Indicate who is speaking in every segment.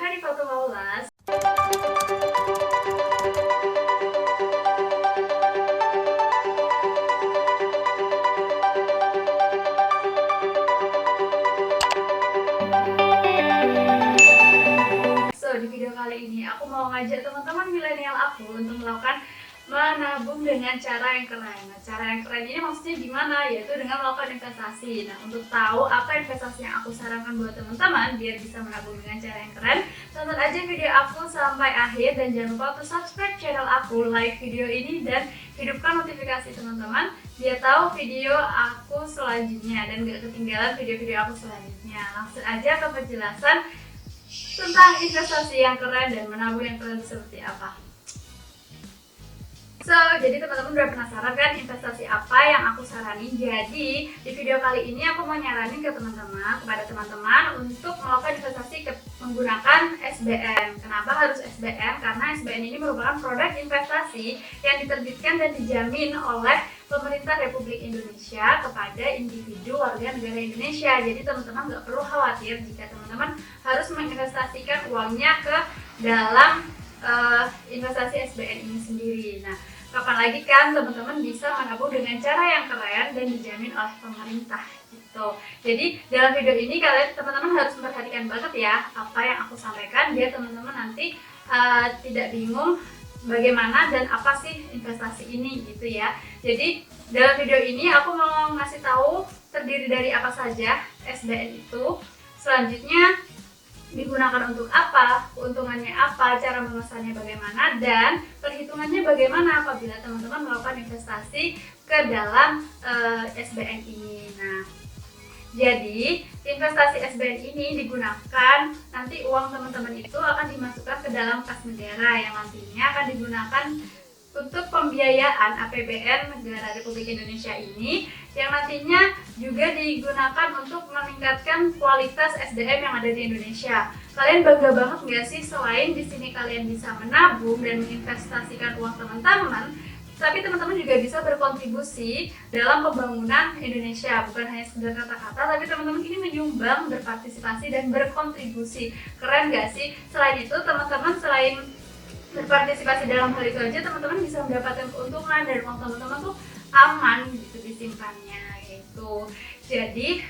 Speaker 1: Hanifah Maulas. Di video kali ini aku mau ngajak teman-teman milenial aku untuk melakukan menabung dengan cara yang keren. Nah, cara yang keren ini maksudnya gimana? Yaitu dengan melakukan investasi. Nah, untuk tahu apa investasi yang aku sarankan buat teman-teman biar bisa menabung dengan cara yang keren, tonton aja video aku sampai akhir dan jangan lupa untuk subscribe channel aku, like video ini dan hidupkan notifikasi teman-teman biar tahu video aku selanjutnya dan gak ketinggalan video-video aku selanjutnya. Langsung aja ke penjelasan tentang investasi yang keren dan menabung yang keren seperti apa. Jadi teman-teman udah penasaran kan investasi apa yang aku saranin? Jadi di video kali ini aku mau nyaranin kepada teman-teman untuk melakukan investasi menggunakan SBN. Kenapa harus SBN? Karena SBN ini merupakan produk investasi yang diterbitkan dan dijamin oleh pemerintah Republik Indonesia kepada individu warga negara Indonesia. Jadi teman-teman nggak perlu khawatir jika teman-teman harus menginvestasikan uangnya ke dalam investasi SBN ini sendiri. Nah, kapan lagi kan teman-teman bisa menabung dengan cara yang keren dan dijamin oleh pemerintah gitu. Jadi dalam video ini teman-teman harus memperhatikan banget ya apa yang aku sampaikan biar teman-teman nanti tidak bingung bagaimana dan apa sih investasi ini gitu ya. Jadi dalam video ini aku mau ngasih tahu terdiri dari apa saja SBN itu. Selanjutnya digunakan untuk apa, keuntungannya apa, cara memesannya bagaimana, dan perhitungannya bagaimana apabila teman-teman melakukan investasi ke dalam SBN ini. Nah, jadi investasi SBN ini digunakan, nanti uang teman-teman itu akan dimasukkan ke dalam kas negara yang nantinya akan digunakan untuk pembiayaan APBN negara Republik Indonesia ini, yang nantinya juga digunakan untuk meningkatkan kualitas SDM yang ada di Indonesia. Kalian bangga banget nggak sih selain di sini kalian bisa menabung dan menginvestasikan uang teman-teman, tapi teman-teman juga bisa berkontribusi dalam pembangunan Indonesia. Bukan hanya sekedar kata-kata, tapi teman-teman ini menyumbang, berpartisipasi dan berkontribusi. Keren nggak sih? Selain itu teman-teman selain berpartisipasi dalam hal itu aja, teman-teman bisa mendapatkan keuntungan dan uang teman-teman tuh aman gitu disimpannya gitu. Jadi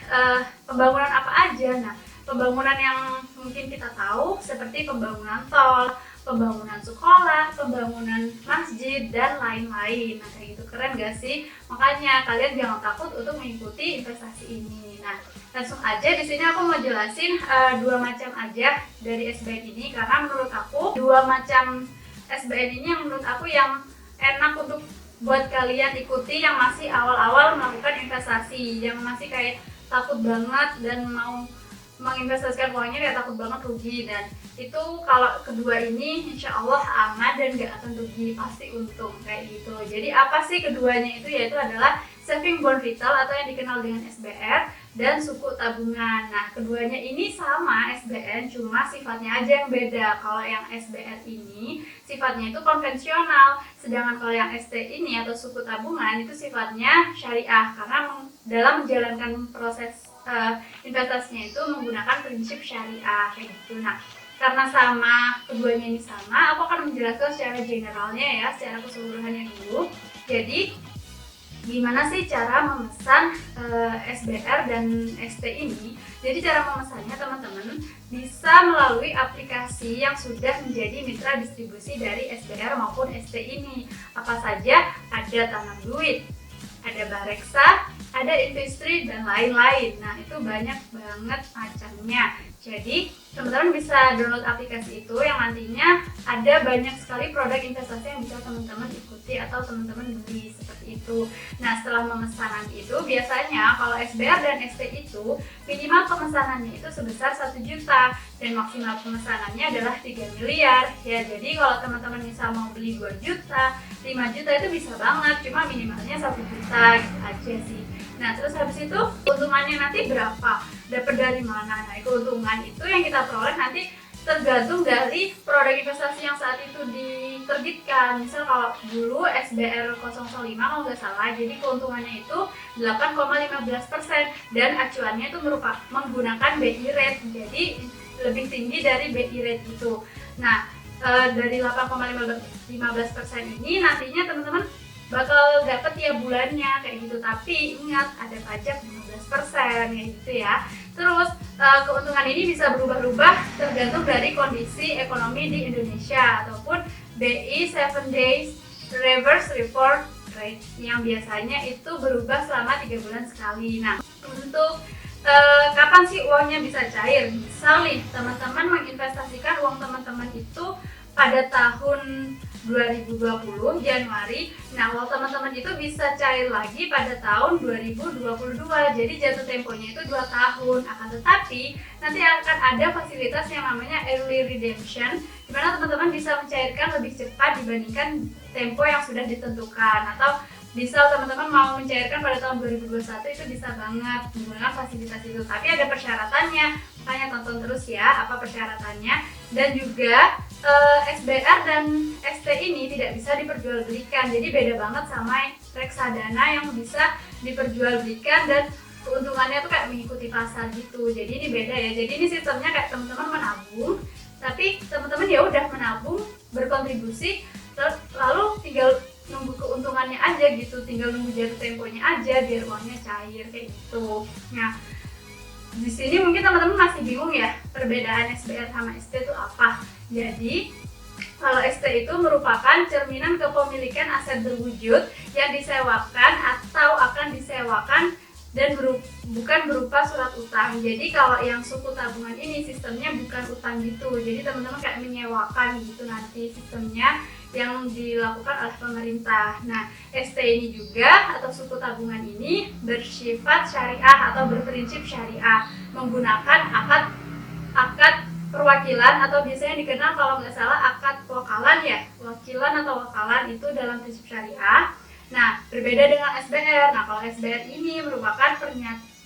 Speaker 1: pembangunan apa aja? Nah, pembangunan yang mungkin kita tahu seperti pembangunan tol, pembangunan sekolah, pembangunan masjid dan lain-lain. Nah, kayak gitu keren gak sih? Makanya kalian jangan takut untuk mengikuti investasi ini. Nah, langsung aja di sini aku mau jelasin dua macam aja dari SBN ini, karena menurut aku dua macam SBN ini yang menurut aku yang enak untuk buat kalian ikuti yang masih awal-awal melakukan investasi, yang masih kayak takut banget dan mau menginvestasikan uangnya kayak takut banget rugi. Dan itu kalau kedua ini insya Allah aman dan gak akan rugi, pasti untung kayak gitu. Jadi apa sih keduanya itu? Yaitu adalah saving bond vital atau yang dikenal dengan SBR dan suku tabungan. Nah, keduanya ini sama SBN, cuma sifatnya aja yang beda. Kalau yang SBR ini sifatnya itu konvensional, sedangkan kalau yang ST ini atau suku tabungan itu sifatnya syariah, karena dalam menjalankan proses investasinya itu menggunakan prinsip syariah kayak gitu. Nah, karena sama, keduanya ini sama, aku akan menjelaskan secara generalnya ya, secara keseluruhannya dulu. Jadi gimana sih cara memesan SBR dan ST ini? Jadi cara memesannya teman-teman bisa melalui aplikasi yang sudah menjadi mitra distribusi dari SBR maupun ST ini. Apa saja? Ada Tanam Duit, ada Bareksa, ada Investri dan lain-lain. Nah, itu banyak banget macamnya. Jadi teman-teman bisa download aplikasi itu yang nantinya ada banyak sekali produk investasi yang bisa teman-teman ikuti atau teman-teman beli seperti itu. Nah, setelah pemesanan itu biasanya kalau SBR dan ST itu minimal pemesanannya itu sebesar 1 juta dan maksimal pemesanannya adalah 3 miliar. Ya, jadi kalau teman-teman misal mau beli 2 juta, 5 juta itu bisa banget, cuma minimalnya 1 juta gitu aja sih. Nah, terus habis itu keuntungannya nanti berapa? Dapat dari mana? Nah, keuntungan itu yang kita peroleh nanti tergantung dari produk investasi yang saat itu diterbitkan. Misal kalau dulu SBR 005 kalau nggak salah, jadi keuntungannya itu 8,15% dan acuannya itu menggunakan BI rate. Jadi lebih tinggi dari BI rate itu. Nah, dari 8,15% ini nantinya teman-teman bakal dapat tiap bulannya kayak gitu. Tapi ingat ada pajak 15% kayak gitu ya. Terus keuntungan ini bisa berubah-ubah tergantung dari kondisi ekonomi di Indonesia ataupun BI 7 days reverse report rate yang biasanya itu berubah selama 3 bulan sekali. Nah, untuk kapan sih uangnya bisa cair? Misal nih teman-teman menginvestasikan uang teman-teman itu pada tahun 2020 Januari. Nah, uang teman-teman itu bisa cair lagi pada tahun 2022. Jadi jatuh temponya itu 2 tahun. Akan tetapi nanti akan ada fasilitas yang namanya early redemption, di mana teman-teman bisa mencairkan lebih cepat dibandingkan tempo yang sudah ditentukan. Atau misal teman-teman mau mencairkan pada tahun 2021 itu bisa banget menggunakan fasilitas itu. Tapi ada persyaratannya, makanya tonton terus ya apa persyaratannya. Dan juga SBR dan ST ini tidak bisa diperjualbelikan, jadi beda banget sama reksadana yang bisa diperjualbelikan dan keuntungannya tuh kayak mengikuti pasar gitu. Jadi ini beda ya. Jadi ini sistemnya kayak teman-teman menabung, tapi teman-teman ya udah menabung, berkontribusi, lalu tinggal nunggu keuntungannya aja gitu, tinggal nunggu jatuh temponya aja biar uangnya cair kayak gitu. Nah, di sini mungkin teman-teman masih bingung ya perbedaan SBR sama ST itu apa. Jadi kalau ST itu merupakan cerminan kepemilikan aset berwujud yang disewakan atau akan disewakan dan bukan berupa surat utang. Jadi kalau yang suku tabungan ini sistemnya bukan utang gitu. Jadi teman-teman kayak menyewakan gitu nanti sistemnya yang dilakukan oleh pemerintah. Nah, ST ini juga atau suku tabungan ini bersifat syariah atau berprinsip syariah, menggunakan akad perwakilan atau biasanya dikenal kalau nggak salah akad wakalan ya, wakilan atau wakalan itu dalam prinsip syariah. Nah, berbeda dengan SBR. Nah, kalau SBR ini merupakan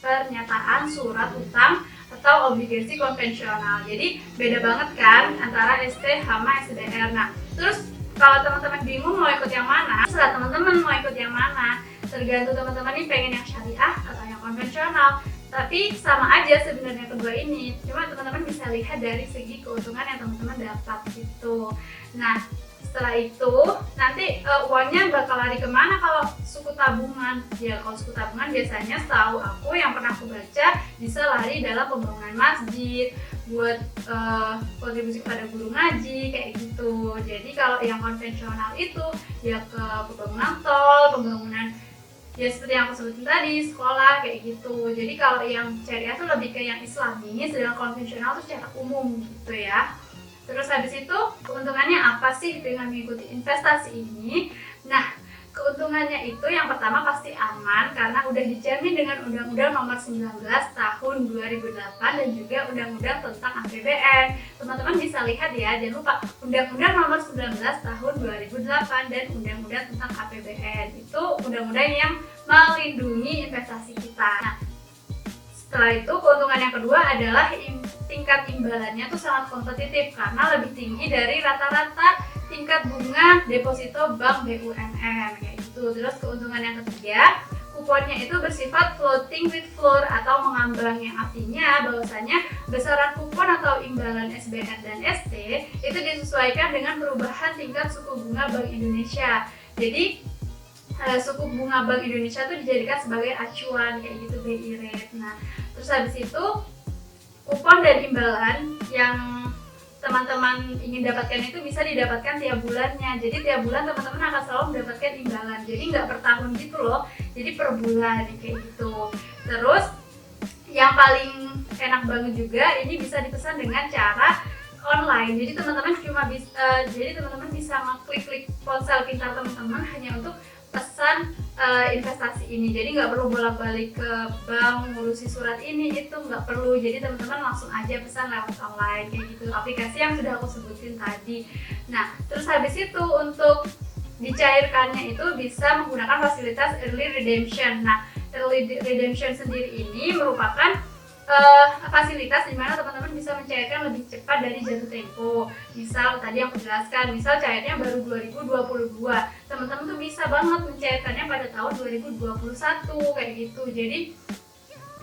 Speaker 1: pernyataan surat utang atau obligasi konvensional. Jadi beda banget kan antara ST sama SBR. Nah, terus kalau teman-teman bingung mau ikut yang mana, terserah teman-teman mau ikut yang mana. Tergantung teman-teman ini pengen yang syariah atau yang konvensional. Tapi sama aja sebenarnya kedua ini. Cuma teman-teman bisa lihat dari segi keuntungan yang teman-teman dapat gitu. Nah, setelah itu nanti uangnya bakal lari kemana kalau suku tabungan? Ya kalau suku tabungan biasanya setahu aku yang pernah aku baca bisa lari dalam pembangunan masjid, buat kontribusi kepada guru ngaji kayak gitu. Jadi kalau yang konvensional itu ya ke pembangunan tol, pembangunan ya seperti yang aku sebutin tadi, sekolah kayak gitu. Jadi kalau yang syariah tuh lebih ke yang islami, sedangkan konvensional tuh secara umum gitu ya. Terus habis itu keuntungannya apa sih dengan mengikuti investasi ini? Nah, keuntungannya itu yang pertama pasti aman karena udah dijamin dengan Undang-Undang Nomor 19 Tahun 2008 dan juga Undang-Undang tentang APBN. Teman-teman bisa lihat ya, jangan lupa Undang-Undang Nomor 19 Tahun 2008 dan Undang-Undang tentang APBN. Itu undang-undang yang melindungi investasi kita. Nah, setelah itu keuntungan yang kedua adalah tingkat imbalannya tuh sangat kompetitif karena lebih tinggi dari rata-rata tingkat bunga deposito bank BUMN kayak gitu. Terus keuntungan yang ketiga, kuponnya itu bersifat floating with floor atau mengambang, yang artinya bahwasanya besaran kupon atau imbalan SBR dan ST itu disesuaikan dengan perubahan tingkat suku bunga Bank Indonesia. Jadi suku bunga Bank Indonesia itu dijadikan sebagai acuan kayak gitu BI rate. Nah, terus habis itu kupon dan imbalan yang teman-teman ingin dapatkan itu bisa didapatkan tiap bulannya. Jadi tiap bulan teman-teman akan selalu mendapatkan imbalan. Jadi nggak per tahun gitu loh. Jadi per bulan kayak gitu. Terus yang paling enak banget juga ini bisa dipesan dengan cara online. Jadi teman-teman bisa ngeklik ponsel pintar teman-teman hanya untuk pesan investasi ini. Jadi nggak perlu bolak-balik ke bank ngurusi surat ini itu nggak perlu. Jadi teman-teman langsung aja pesan lewat online kayak gitu, aplikasi yang sudah aku sebutin tadi. Nah, terus habis itu untuk dicairkannya itu bisa menggunakan fasilitas early redemption. Nah, early redemption sendiri ini merupakan fasilitas di mana teman-teman bisa mencairkan lebih cepat dari jatuh tempo. Misal tadi yang aku jelaskan, misal cairnya baru 2022, teman-teman tuh bisa banget mencairkannya pada tahun 2021 kayak gitu. Jadi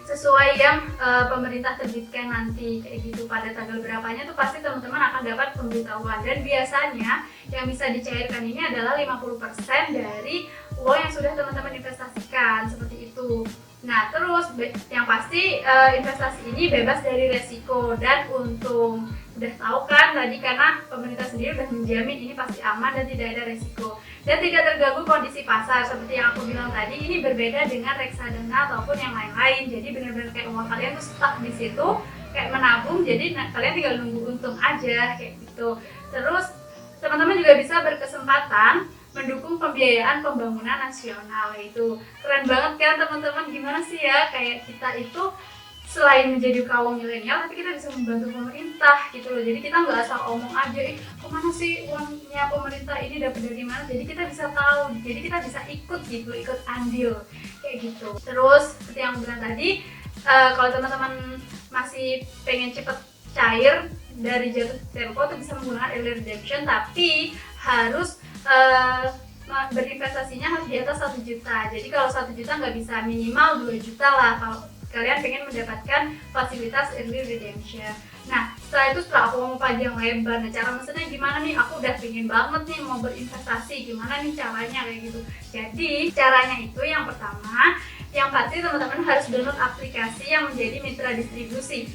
Speaker 1: sesuai yang pemerintah terbitkan nanti kayak gitu. Pada tanggal berapanya tuh pasti teman-teman akan dapat pemberitahuan, dan biasanya yang bisa dicairkan ini adalah 50% dari uang yang sudah teman-teman investasikan, seperti itu. Nah terus yang pasti investasi ini bebas dari resiko dan untung. Udah tahu kan tadi, karena pemerintah sendiri udah menjamin ini pasti aman dan tidak ada resiko dan tidak terganggu kondisi pasar. Seperti yang aku bilang tadi, ini berbeda dengan reksadana ataupun yang lain-lain. Jadi benar-benar kayak uang kalian tuh stuck di situ kayak menabung, jadi kalian tinggal nunggu untung aja kayak gitu. Terus teman-teman juga bisa berkesempatan mendukung pembiayaan pembangunan nasional. Itu keren banget kan teman-teman? Gimana sih ya, kayak kita itu selain menjadi kaum milenial, tapi kita bisa membantu pemerintah gitu loh. Jadi kita nggak asal omong aja, kemana sih uangnya pemerintah ini, dapat dari mana. Jadi kita bisa tahu, jadi kita bisa ikut gitu, ikut andil kayak gitu. Terus seperti yang bilang tadi, kalau teman-teman masih pengen cepet cair dari jatuh tempo tuh bisa menggunakan early redemption, tapi harus berinvestasinya harus di atas 1 juta. Jadi kalau 1 juta nggak bisa, minimal 2 juta lah kalau kalian pengen mendapatkan fasilitas early redemption. Nah setelah aku ngomong panjang lebar, nah cara mesennya gimana nih? Aku udah pengen banget nih mau berinvestasi, gimana nih caranya kayak gitu. Jadi caranya itu yang pertama, yang pasti teman-teman harus download aplikasi yang menjadi mitra distribusi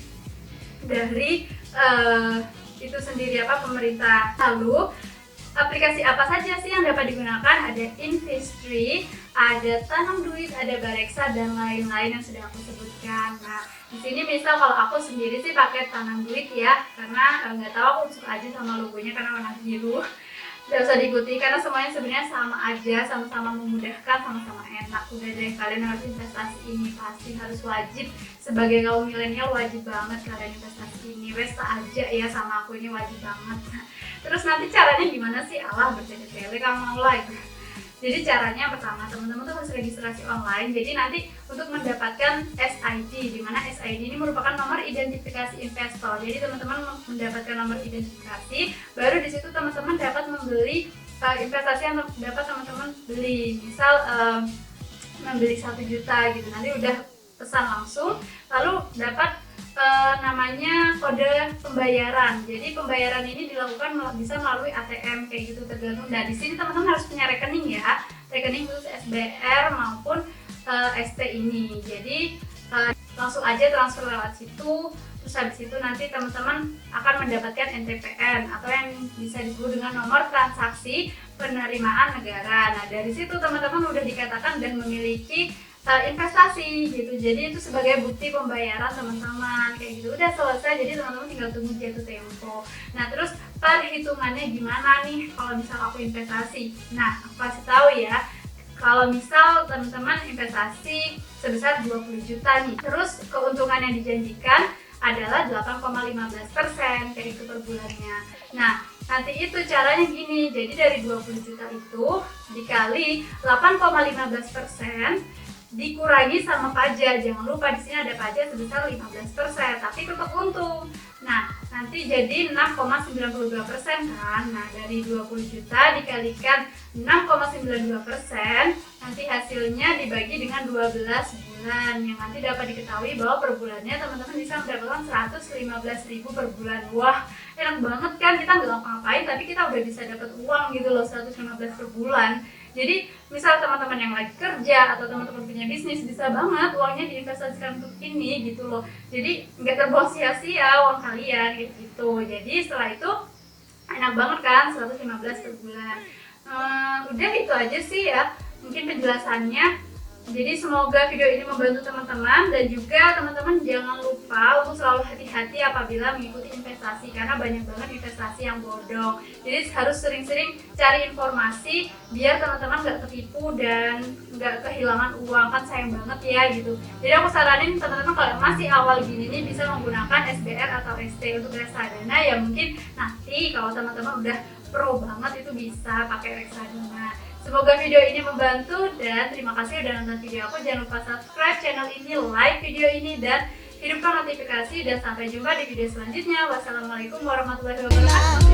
Speaker 1: dari itu sendiri pemerintah. Lalu aplikasi apa saja sih yang dapat digunakan? Ada Investree, ada Tanam Duit, ada Bareksa, dan lain-lain yang sudah aku sebutkan. Nah, di sini misal kalau aku sendiri sih pakai Tanam Duit ya, karena nggak tahu, aku suka aja sama logonya karena warna biru. Nggak usah diikuti karena semuanya sebenarnya sama aja, sama-sama memudahkan, sama-sama enak. Udah deh, kalian harus investasi ini, pasti harus wajib. Sebagai kaum milenial wajib banget kalian investasi ini. Wes aja ya, sama aku ini wajib banget. Terus nanti caranya gimana sih? Allah bertele-tele kamu mau like. Jadi caranya pertama, teman-teman tuh harus registrasi online. Jadi nanti untuk mendapatkan SID, di mana SID ini merupakan nomor identifikasi investor. Jadi teman-teman mendapatkan nomor identifikasi, baru di situ teman-teman dapat membeli investasi yang dapat teman-teman beli. Misal membeli 1 juta gitu, nanti udah pesan langsung, lalu dapat namanya kode pembayaran. Jadi pembayaran ini dilakukan bisa melalui ATM kayak gitu, tergantung. Nah di sini teman-teman harus punya rekening ya, rekening khusus SBR maupun ST ini. Jadi langsung aja transfer lewat situ. Terus habis itu nanti teman-teman akan mendapatkan NTPN atau yang bisa disebut dengan nomor transaksi penerimaan negara. Nah dari situ teman-teman udah dikatakan dan memiliki investasi gitu. Jadi itu sebagai bukti pembayaran teman-teman kayak gitu. Udah selesai, jadi teman-teman tinggal tunggu jatuh tempo. Nah terus perhitungannya gimana nih kalau misal aku investasi? Nah aku kasih tahu ya, kalau misal teman-teman investasi sebesar 20 juta nih, terus keuntungan yang dijanjikan adalah 8,15% kayak itu per bulannya. Nah nanti itu caranya gini, jadi dari 20 juta itu dikali 8,15% dikurangi sama pajak. Jangan lupa di sini ada pajak sebesar 15%, tapi tetap untung. Nah, nanti jadi 6,92% kan. Nah, dari 20 juta dikalikan 6,92%, nanti hasilnya dibagi dengan 12 bulan, yang nanti dapat diketahui bahwa per bulannya teman-teman bisa mendapatkan 115.000 per bulan. Wah, enak banget kan, kita nggak ngapa-ngapain tapi kita udah bisa dapat uang gitu loh, 115 per bulan. Jadi misal teman-teman yang lagi kerja atau teman-teman punya bisnis, bisa banget uangnya diinvestasikan untuk ini gitu loh. Jadi nggak terbuang sia-sia uang kalian gitu. Jadi setelah itu enak banget kan, 115 per bulan. Udah itu aja sih ya mungkin penjelasannya. Jadi semoga video ini membantu teman-teman, dan juga teman-teman jangan lupa untuk selalu hati-hati apabila mengikuti investasi, karena banyak banget investasi yang bodong. Jadi harus sering-sering cari informasi biar teman-teman nggak ketipu dan nggak kehilangan uang, kan sayang banget ya gitu. Jadi aku saranin teman-teman kalau masih awal gini nih bisa menggunakan SBR atau ST. Untuk reksadana ya mungkin nanti kalau teman-teman udah pro banget itu bisa pakai reksadana. Semoga video ini membantu, dan terima kasih udah nonton video aku. Jangan lupa subscribe channel ini, like video ini, dan hidupkan notifikasi. Dan sampai jumpa di video selanjutnya. Wassalamualaikum warahmatullahi wabarakatuh.